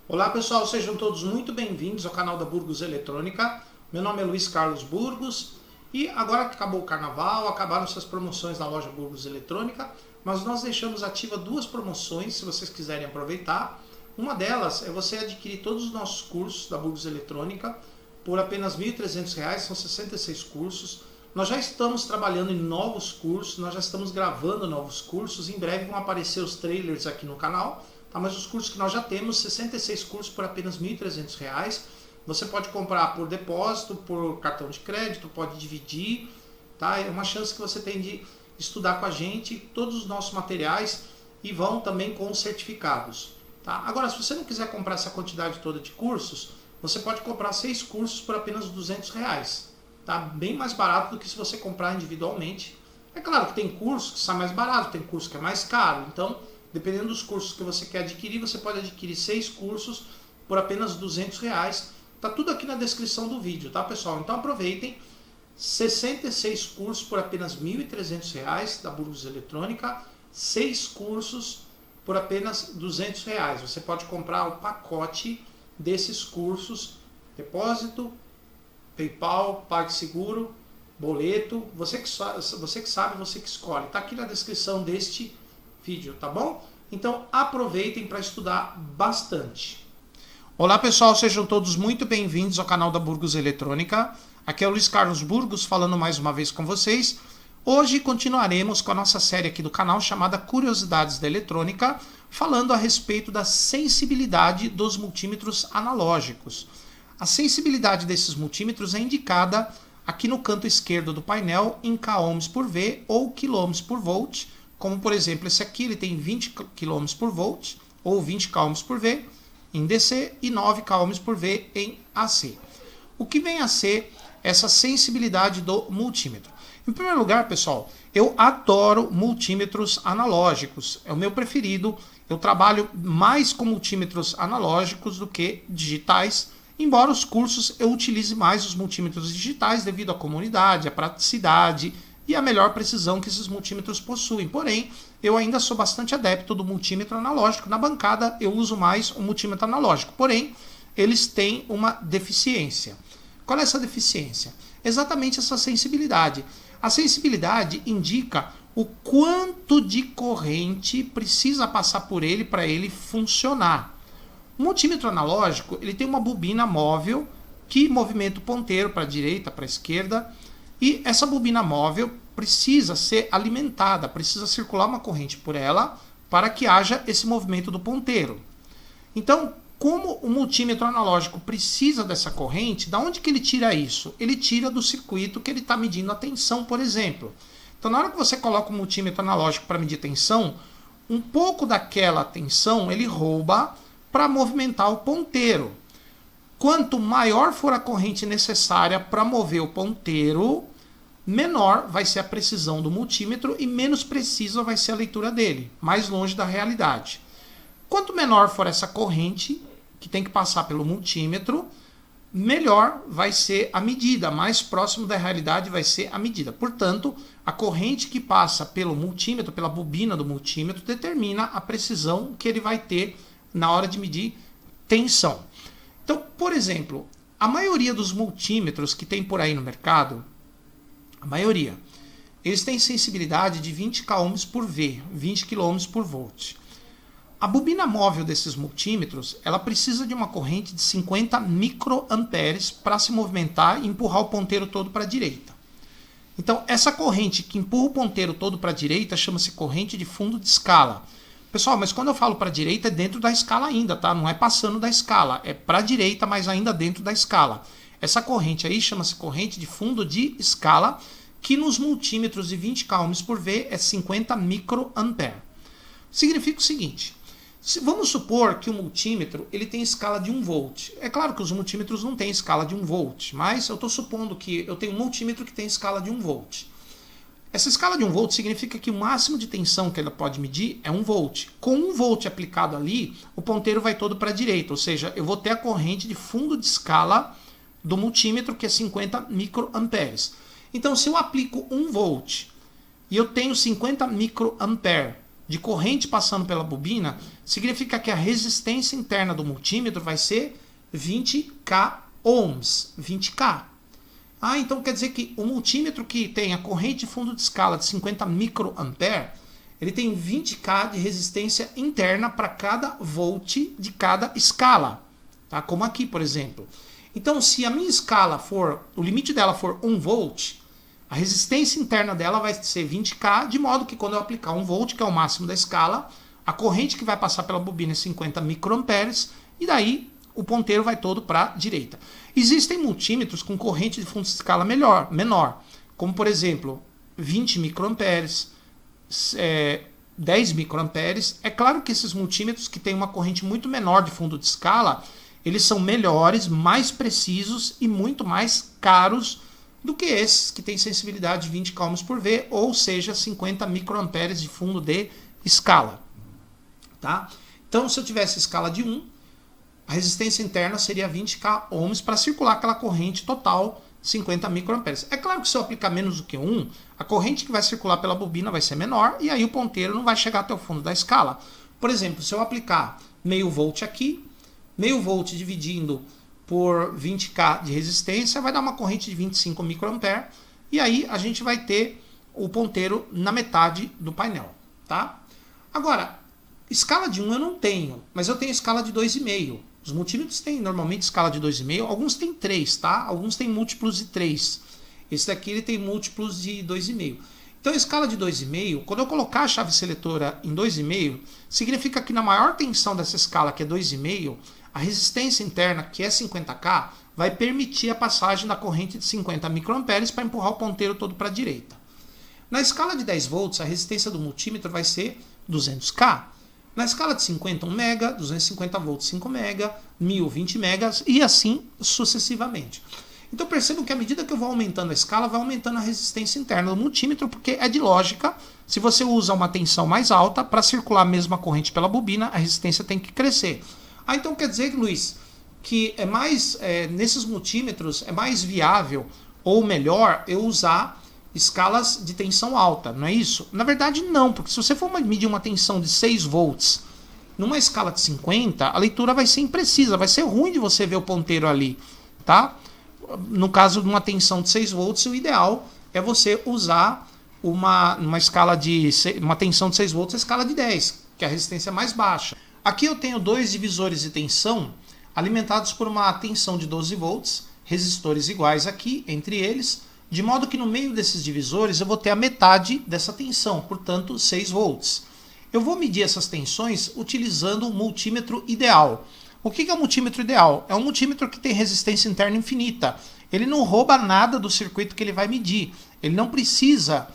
Olá pessoal, sejam todos muito bem-vindos ao canal da Burgos Eletrônica. Meu nome é Luiz Carlos Burgos e agora que acabou o carnaval, acabaram essas promoções na loja Burgos Eletrônica, mas nós deixamos ativa duas promoções se vocês quiserem aproveitar. Uma delas é você adquirir todos os nossos cursos da Burgos Eletrônica por apenas R$ 1.300, são 66 cursos. Nós já estamos trabalhando em novos cursos, nós já estamos gravando novos cursos, em breve vão aparecer os trailers aqui no canal. Tá, mas os cursos que nós já temos, 66 cursos por apenas R$ 1.300. Você pode comprar por depósito, por cartão de crédito, pode dividir. Tá? É uma chance que você tem de estudar com a gente todos os nossos materiais e vão também com certificados. Tá? Agora, se você não quiser comprar essa quantidade toda de cursos, você pode comprar 6 cursos por apenas R$ 200. Tá? Bem mais barato do que se você comprar individualmente. É claro que tem curso que sai mais barato, tem curso que é mais caro. Então, dependendo dos cursos que você quer adquirir, você pode adquirir 6 cursos por apenas R$ 200. Tá tudo aqui na descrição do vídeo, tá pessoal? Então aproveitem, 66 cursos por apenas R$ 1.300 da Burgos Eletrônica, 6 cursos por apenas R$ 200. Você pode comprar o pacote desses cursos, depósito, PayPal, PagSeguro, boleto, você que sabe, você que escolhe. Tá aqui na descrição deste vídeo, tá bom? Então aproveitem para estudar bastante. Olá pessoal, sejam todos muito bem-vindos ao canal da Burgos Eletrônica. Aqui é o Luiz Carlos Burgos falando mais uma vez com vocês. Hoje continuaremos com a nossa série aqui do canal chamada Curiosidades da Eletrônica, falando a respeito da sensibilidade dos multímetros analógicos. A sensibilidade desses multímetros é indicada aqui no canto esquerdo do painel em kOhms por V ou quilômetros por volt. Como por exemplo esse aqui, ele tem 20 km por volt ou 20 km por V em DC e 9 km por V em AC. O que vem a ser essa sensibilidade do multímetro? Em primeiro lugar, pessoal, eu adoro multímetros analógicos, é o meu preferido. Eu trabalho mais com multímetros analógicos do que digitais, embora os cursos eu utilize mais os multímetros digitais devido à comodidade, à praticidade e a melhor precisão que esses multímetros possuem. Porém, eu ainda sou bastante adepto do multímetro analógico. Na bancada eu uso mais o multímetro analógico, porém, eles têm uma deficiência. Qual é essa deficiência? Exatamente essa sensibilidade. A sensibilidade indica o quanto de corrente precisa passar por ele para ele funcionar. O multímetro analógico ele tem uma bobina móvel que movimenta o ponteiro para a direita, para a esquerda. E essa bobina móvel precisa ser alimentada, precisa circular uma corrente por ela para que haja esse movimento do ponteiro. Então, como o multímetro analógico precisa dessa corrente, da onde que ele tira isso? Ele tira do circuito que ele está medindo a tensão, por exemplo. Então, na hora que você coloca o multímetro analógico para medir tensão, um pouco daquela tensão ele rouba para movimentar o ponteiro. Quanto maior for a corrente necessária para mover o ponteiro, menor vai ser a precisão do multímetro e menos precisa vai ser a leitura dele, mais longe da realidade. Quanto menor for essa corrente que tem que passar pelo multímetro, melhor vai ser a medida, mais próximo da realidade vai ser a medida. Portanto, a corrente que passa pelo multímetro, pela bobina do multímetro, determina a precisão que ele vai ter na hora de medir tensão. Então, por exemplo, a maioria dos multímetros que tem por aí no mercado, a maioria, eles têm sensibilidade de 20 km por V, 20 km por volt. A bobina móvel desses multímetros, ela precisa de uma corrente de 50 microamperes para se movimentar e empurrar o ponteiro todo para a direita. Então, essa corrente que empurra o ponteiro todo para a direita chama-se corrente de fundo de escala. Pessoal, mas quando eu falo para a direita é dentro da escala ainda, tá? Não é passando da escala, é para a direita, mas ainda dentro da escala. Essa corrente aí chama-se corrente de fundo de escala, que nos multímetros de 20 km por V é 50 microampere. Significa o seguinte, vamos supor que o multímetro ele tem escala de 1 volt. É claro que os multímetros não têm escala de 1 volt, mas eu estou supondo que eu tenho um multímetro que tem escala de 1 volt. Essa escala de 1 volt significa que o máximo de tensão que ela pode medir é 1 volt. Com 1 volt aplicado ali, o ponteiro vai todo para a direita, ou seja, eu vou ter a corrente de fundo de escala do multímetro, que é 50 microamperes. Então, se eu aplico 1 volt e eu tenho 50 microampere, de corrente passando pela bobina, significa que a resistência interna do multímetro vai ser 20k ohms, 20k. Ah, então quer dizer que o multímetro que tem a corrente de fundo de escala de 50 microampere, ele tem 20k de resistência interna para cada volt de cada escala, tá? Como aqui, por exemplo. Então, se a minha escala for, o limite dela for 1 volt, a resistência interna dela vai ser 20k, de modo que quando eu aplicar 1 volt, que é o máximo da escala, a corrente que vai passar pela bobina é 50 microamperes, e daí o ponteiro vai todo para a direita. Existem multímetros com corrente de fundo de escala menor, como por exemplo 20 microamperes, 10 microamperes. É claro que esses multímetros que têm uma corrente muito menor de fundo de escala, eles são melhores, mais precisos e muito mais caros do que esses que têm sensibilidade de 20 ohms por V, ou seja, 50 microamperes de fundo de escala. Tá? Então, se eu tivesse escala de 1, a resistência interna seria 20k ohms para circular aquela corrente total 50 microamperes. É claro que se eu aplicar menos do que 1, a corrente que vai circular pela bobina vai ser menor e aí o ponteiro não vai chegar até o fundo da escala. Por exemplo, se eu aplicar meio volt aqui, meio volt dividindo por 20k de resistência, vai dar uma corrente de 25 microamperes e aí a gente vai ter o ponteiro na metade do painel. Tá? Agora, escala de 1 eu não tenho, mas eu tenho escala de 2,5. Os multímetros têm normalmente escala de 2,5, alguns têm 3, tá? Alguns têm múltiplos de 3. Esse daqui ele tem múltiplos de 2,5. Então a escala de 2,5, quando eu colocar a chave seletora em 2,5, significa que na maior tensão dessa escala, que é 2,5, a resistência interna, que é 50k, vai permitir a passagem da corrente de 50 microamperes para empurrar o ponteiro todo para a direita. Na escala de 10 volts, a resistência do multímetro vai ser 200k. Na escala de 50, 1 mega, 250 volts, 5 mega, 1000, 20 megas e assim sucessivamente. Então percebam que à medida que eu vou aumentando a escala, vai aumentando a resistência interna do multímetro, porque é de lógica, se você usa uma tensão mais alta, para circular a mesma corrente pela bobina, a resistência tem que crescer. Ah, então quer dizer, Luiz, que nesses multímetros é mais viável ou melhor eu usar escalas de tensão alta, não é isso? Na verdade não, porque se você for medir uma tensão de 6 volts numa escala de 50, a leitura vai ser imprecisa, vai ser ruim de você ver o ponteiro ali, tá? No caso de uma tensão de 6 volts, o ideal é você usar uma tensão de 6 volts, a escala de 10, que é a resistência mais baixa. Aqui eu tenho dois divisores de tensão alimentados por uma tensão de 12 volts, resistores iguais aqui entre eles, de modo que no meio desses divisores eu vou ter a metade dessa tensão, portanto 6 volts. Eu vou medir essas tensões utilizando o multímetro ideal. O que é o multímetro ideal? É um multímetro que tem resistência interna infinita. Ele não rouba nada do circuito que ele vai medir. Ele não precisa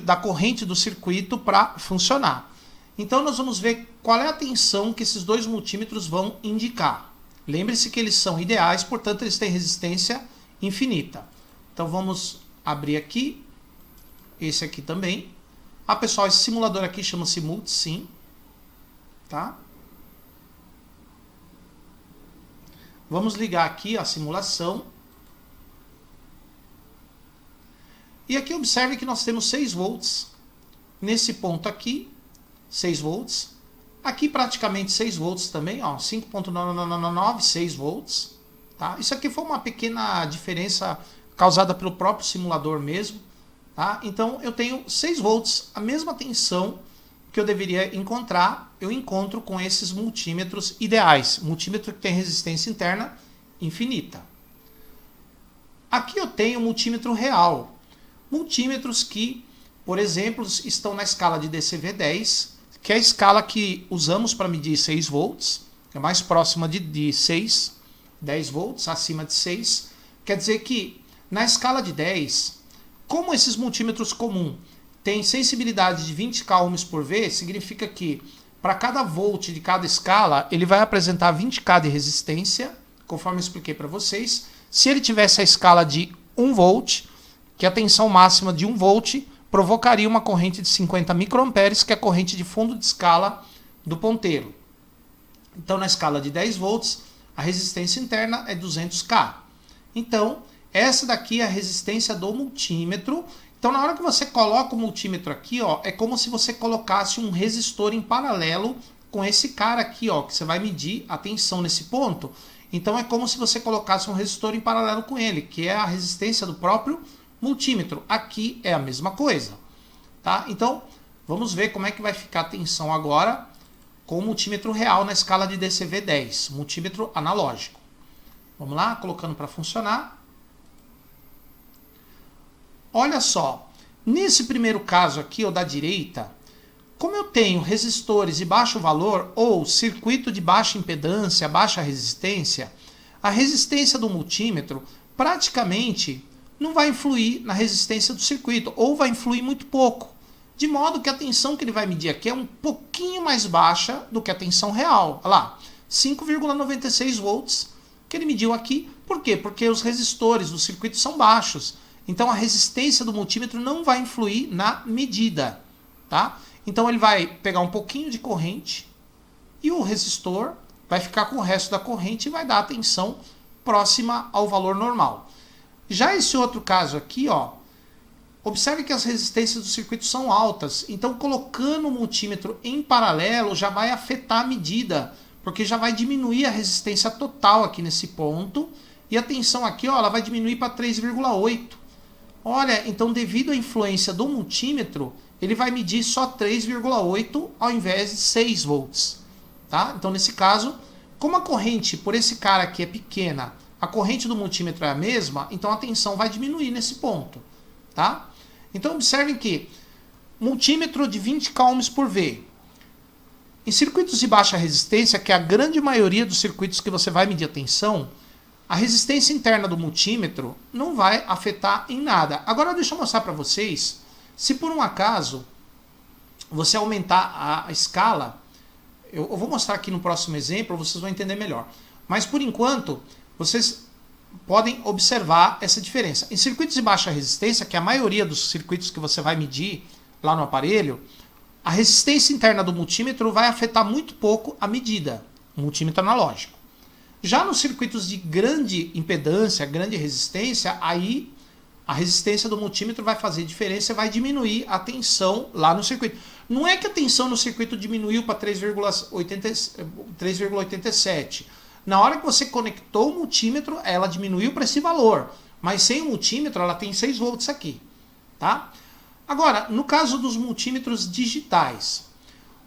da corrente do circuito para funcionar. Então nós vamos ver qual é a tensão que esses dois multímetros vão indicar. Lembre-se que eles são ideais, portanto eles têm resistência infinita. Então vamos abrir aqui, esse aqui também. Ah, pessoal, esse simulador aqui chama-se Multisim, tá? Vamos ligar aqui a simulação. E aqui observe que nós temos 6 volts. Nesse ponto aqui, 6 volts. Aqui praticamente 6 volts também, ó, 5.999, 6 volts. Tá? Isso aqui foi uma pequena diferença causada pelo próprio simulador mesmo. Tá? Então eu tenho 6 volts, a mesma tensão que eu deveria encontrar, eu encontro com esses multímetros ideais. Multímetro que tem resistência interna infinita. Aqui eu tenho um multímetro real. Multímetros que, por exemplo, estão na escala de DCV10, que é a escala que usamos para medir 6 volts, é mais próxima de 6, 10 volts, acima de 6. Quer dizer que na escala de 10, como esses multímetros comuns têm sensibilidade de 20k ohms por V, significa que para cada volt de cada escala, ele vai apresentar 20k de resistência, conforme eu expliquei para vocês. Se ele tivesse a escala de 1 volt, que a tensão máxima de 1 volt provocaria uma corrente de 50 microamperes, que é a corrente de fundo de escala do ponteiro. Então, na escala de 10 volts, a resistência interna é 200k. Então, essa daqui é a resistência do multímetro Então, na hora que você coloca o multímetro aqui, ó, é como se você colocasse um resistor em paralelo com esse cara aqui, ó, que você vai medir a tensão nesse ponto. Então, é como se você colocasse um resistor em paralelo com ele, que é a resistência do próprio multímetro. Aqui é a mesma coisa, tá? Então, vamos ver como é que vai ficar a tensão agora com o multímetro real na escala de DCV-10, multímetro analógico. Vamos lá, colocando para funcionar. Olha só, nesse primeiro caso aqui, o da direita, como eu tenho resistores de baixo valor ou circuito de baixa impedância, baixa resistência, a resistência do multímetro praticamente não vai influir na resistência do circuito, ou vai influir muito pouco. De modo que a tensão que ele vai medir aqui é um pouquinho mais baixa do que a tensão real. Olha lá, 5,96 volts que ele mediu aqui. Por quê? Porque os resistores do circuito são baixos. Então a resistência do multímetro não vai influir na medida, tá? Então ele vai pegar um pouquinho de corrente e o resistor vai ficar com o resto da corrente e vai dar a tensão próxima ao valor normal. Já esse outro caso aqui, ó, observe que as resistências do circuito são altas. Então colocando o multímetro em paralelo já vai afetar a medida, porque já vai diminuir a resistência total aqui nesse ponto e a tensão aqui, ó, ela vai diminuir para 3,8. Olha, então devido à influência do multímetro, ele vai medir só 3,8 ao invés de 6 volts. Tá? Então nesse caso, como a corrente por esse cara aqui é pequena, a corrente do multímetro é a mesma, então a tensão vai diminuir nesse ponto. Tá? Então observem que multímetro de 20 k ohms por V. Em circuitos de baixa resistência, que é a grande maioria dos circuitos que você vai medir a tensão, a resistência interna do multímetro não vai afetar em nada. Agora deixa eu mostrar para vocês, se por um acaso você aumentar a escala, eu vou mostrar aqui no próximo exemplo, vocês vão entender melhor. Mas por enquanto, vocês podem observar essa diferença. Em circuitos de baixa resistência, que é a maioria dos circuitos que você vai medir lá no aparelho, a resistência interna do multímetro vai afetar muito pouco a medida, o multímetro analógico. Já nos circuitos de grande impedância, grande resistência, aí a resistência do multímetro vai fazer diferença e vai diminuir a tensão lá no circuito. Não é que a tensão no circuito diminuiu para 3,87. Na hora que você conectou o multímetro, ela diminuiu para esse valor. Mas sem o multímetro, ela tem 6 volts aqui. Tá? Agora, no caso dos multímetros digitais,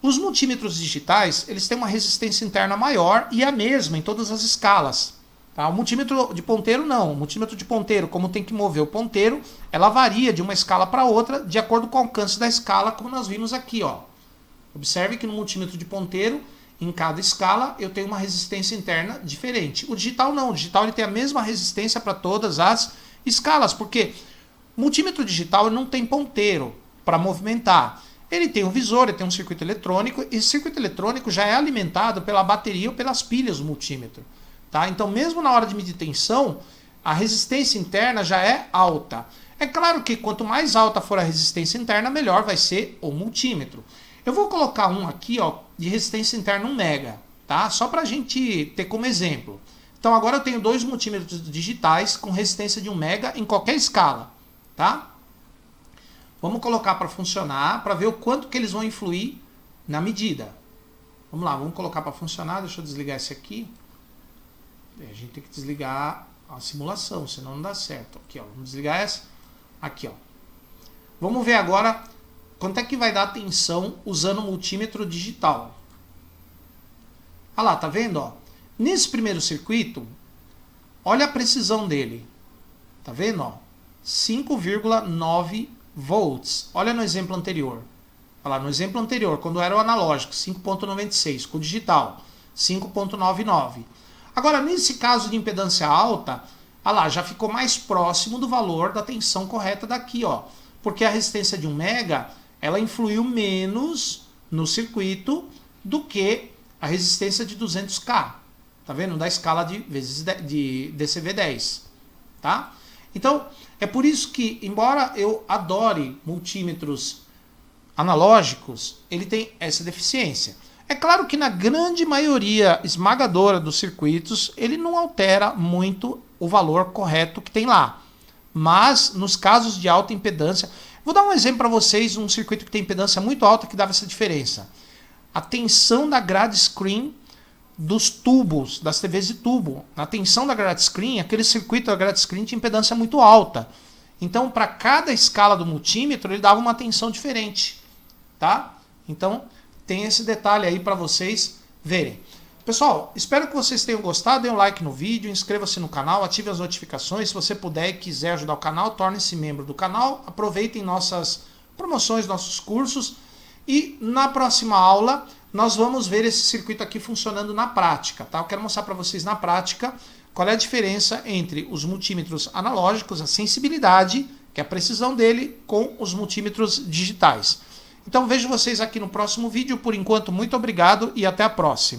os multímetros digitais, eles têm uma resistência interna maior e a mesma em todas as escalas. Tá? O multímetro de ponteiro não. O multímetro de ponteiro, como tem que mover o ponteiro, ela varia de uma escala para outra de acordo com o alcance da escala, como nós vimos aqui. Ó. Observe que no multímetro de ponteiro, em cada escala, eu tenho uma resistência interna diferente. O digital não. O digital ele tem a mesma resistência para todas as escalas, porque o multímetro digital ele não tem ponteiro para movimentar. Ele tem um visor, ele tem um circuito eletrônico, e esse circuito eletrônico já é alimentado pela bateria ou pelas pilhas do multímetro. Tá? Então, mesmo na hora de medir tensão, a resistência interna já é alta. É claro que quanto mais alta for a resistência interna, melhor vai ser o multímetro. Eu vou colocar um aqui, ó, de resistência interna 1 mega, tá? Só para a gente ter como exemplo. Então, agora eu tenho dois multímetros digitais com resistência de 1 mega em qualquer escala. Tá? Vamos colocar para funcionar, para ver o quanto que eles vão influir na medida. Vamos lá, vamos colocar para funcionar. Deixa eu desligar esse aqui. A gente tem que desligar a simulação, senão não dá certo. Aqui, ó, vamos desligar essa. Aqui, ó. Vamos ver agora quanto é que vai dar a tensão usando o multímetro digital. Olha lá, tá vendo? Ó? Nesse primeiro circuito, olha a precisão dele. Tá vendo? Ó? 5,9 volts. Olha no exemplo anterior. Olha lá, no exemplo anterior, quando era o analógico, 5,96. Com o digital, 5,99. Agora, nesse caso de impedância alta, olha lá, já ficou mais próximo do valor da tensão correta daqui, ó. Porque a resistência de 1 mega, ela influiu menos no circuito do que a resistência de 200K. Tá vendo? Da escala de DCV-10. Tá? Então, é por isso que, embora eu adore multímetros analógicos, ele tem essa deficiência. É claro que na grande maioria esmagadora dos circuitos, ele não altera muito o valor correto que tem lá. Mas nos casos de alta impedância, vou dar um exemplo para vocês, um circuito que tem impedância muito alta que dava essa diferença. A tensão da grade screen dos tubos, das TVs de tubo. Na tensão da grade screen, aquele circuito da grade screen tinha impedância muito alta. Então, para cada escala do multímetro, ele dava uma tensão diferente, tá? Então, tem esse detalhe aí para vocês verem. Pessoal, espero que vocês tenham gostado. Dê um like no vídeo, inscreva-se no canal, ative as notificações. Se você puder e quiser ajudar o canal, torne-se membro do canal. Aproveitem nossas promoções, nossos cursos. E na próxima aula, nós vamos ver esse circuito aqui funcionando na prática, tá? Eu quero mostrar para vocês na prática qual é a diferença entre os multímetros analógicos, a sensibilidade, que é a precisão dele, com os multímetros digitais. Então vejo vocês aqui no próximo vídeo. Por enquanto, muito obrigado e até a próxima.